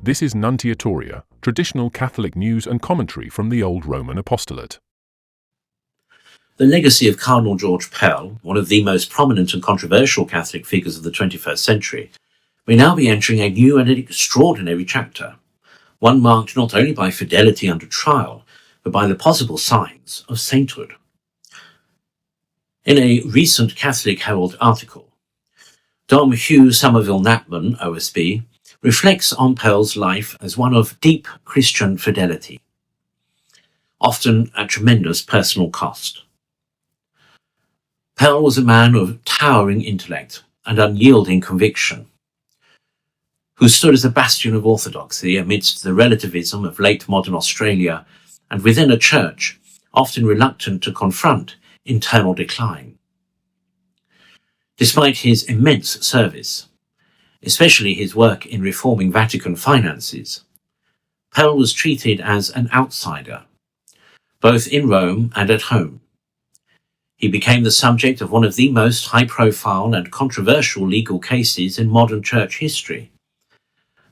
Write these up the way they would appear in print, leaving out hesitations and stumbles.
This is Nuntiatoria, traditional Catholic news and commentary from the Old Roman apostolate. The legacy of Cardinal George Pell, one of the most prominent and controversial Catholic figures of the 21st century, may now be entering a new and extraordinary chapter, one marked not only by fidelity under trial, but by the possible signs of sainthood. In a recent Catholic Herald article, Dom Hugh Somerville Knapman, OSB, reflects on Pell's life as one of deep Christian fidelity, often at tremendous personal cost. Pell was a man of towering intellect and unyielding conviction, who stood as a bastion of orthodoxy amidst the relativism of late modern Australia and within a church often reluctant to confront internal decline. Despite his immense service, especially his work in reforming Vatican finances, Pell was treated as an outsider, both in Rome and at home. He became the subject of one of the most high-profile and controversial legal cases in modern church history.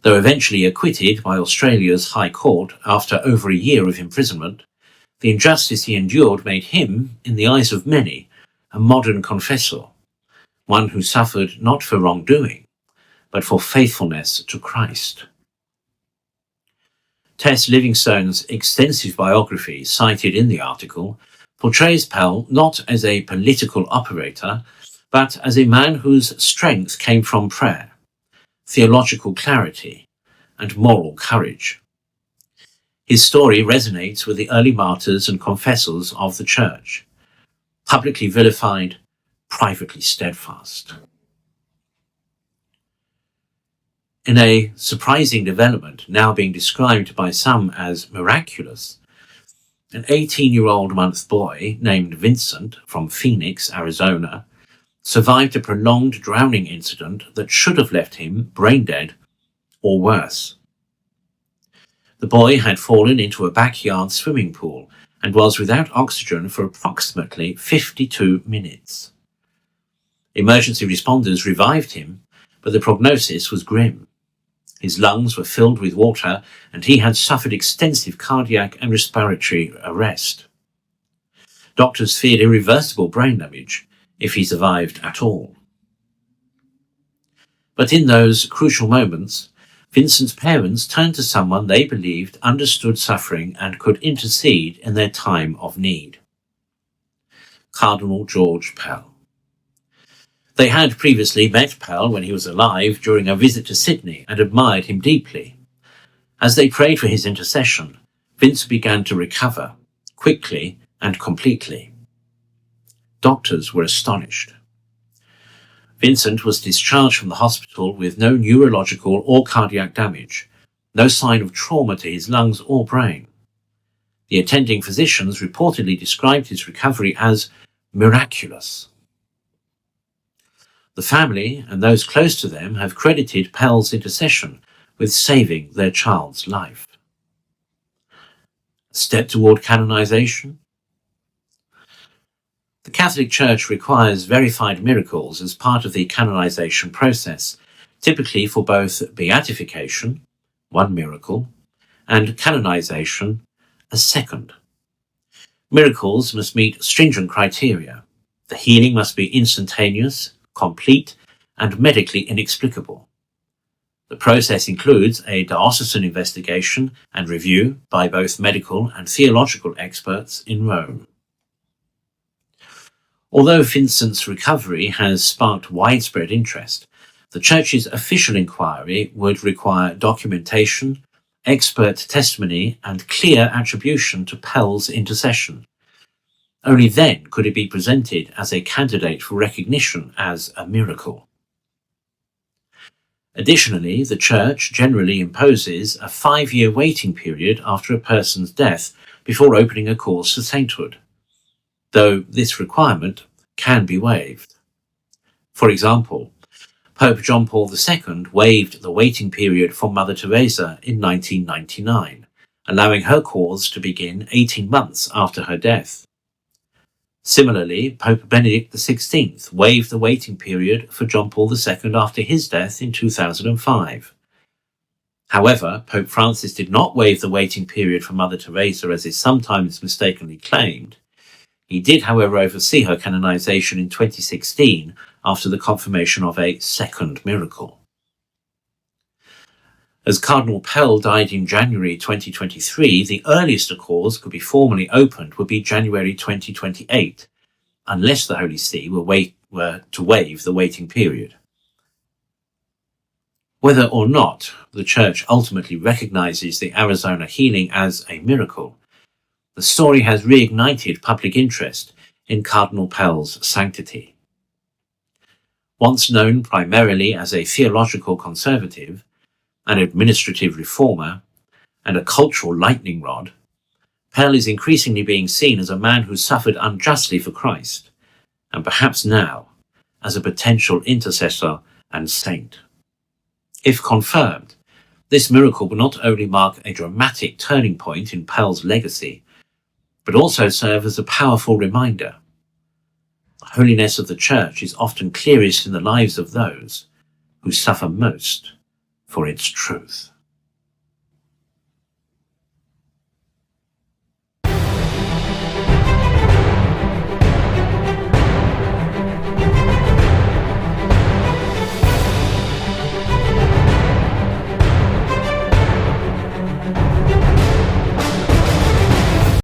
Though eventually acquitted by Australia's High Court after over a year of imprisonment, the injustice he endured made him, in the eyes of many, a modern confessor, one who suffered not for wrongdoing, but for faithfulness to Christ. Tess Livingstone's extensive biography, cited in the article, portrays Pell not as a political operator, but as a man whose strength came from prayer, theological clarity, and moral courage. His story resonates with the early martyrs and confessors of the Church, publicly vilified, privately steadfast. In a surprising development now being described by some as miraculous, an 18-year-old boy named Vincent from Phoenix, Arizona, survived a prolonged drowning incident that should have left him brain dead or worse. The boy had fallen into a backyard swimming pool and was without oxygen for approximately 52 minutes. Emergency responders revived him, but the prognosis was grim. His lungs were filled with water, and he had suffered extensive cardiac and respiratory arrest. Doctors feared irreversible brain damage if he survived at all. But in those crucial moments, Vincent's parents turned to someone they believed understood suffering and could intercede in their time of need: Cardinal George Pell. They had previously met Pell when he was alive during a visit to Sydney and admired him deeply. As they prayed for his intercession, Vincent began to recover, quickly and completely. Doctors were astonished. Vincent was discharged from the hospital with no neurological or cardiac damage, no sign of trauma to his lungs or brain. The attending physicians reportedly described his recovery as miraculous. The family and those close to them have credited Pell's intercession with saving their child's life. A step toward canonization? The Catholic Church requires verified miracles as part of the canonization process, typically for both beatification, one miracle, and canonization, a second. Miracles must meet stringent criteria. The healing must be instantaneous, complete, and medically inexplicable. The process includes a diocesan investigation and review by both medical and theological experts in Rome. Although Vincent's recovery has sparked widespread interest, the Church's official inquiry would require documentation, expert testimony, and clear attribution to Pell's intercession. Only then could it be presented as a candidate for recognition as a miracle. Additionally, the Church generally imposes a 5-year waiting period after a person's death before opening a course for sainthood, though this requirement can be waived. For example, Pope John Paul II waived the waiting period for Mother Teresa in 1999, allowing her cause to begin 18 months after her death. Similarly, Pope Benedict XVI waived the waiting period for John Paul II after his death in 2005. However, Pope Francis did not waive the waiting period for Mother Teresa as is sometimes mistakenly claimed. He did, however, oversee her canonization in 2016 after the confirmation of a second miracle. As Cardinal Pell died in January 2023, the earliest a cause could be formally opened would be January 2028, unless the Holy See were to waive the waiting period. Whether or not the Church ultimately recognizes the Arizona healing as a miracle, the story has reignited public interest in Cardinal Pell's sanctity. Once known primarily as a theological conservative, an administrative reformer, and a cultural lightning rod, Pell is increasingly being seen as a man who suffered unjustly for Christ, and perhaps now as a potential intercessor and saint. If confirmed, this miracle will not only mark a dramatic turning point in Pell's legacy, but also serve as a powerful reminder. The holiness of the Church is often clearest in the lives of those who suffer most for its truth.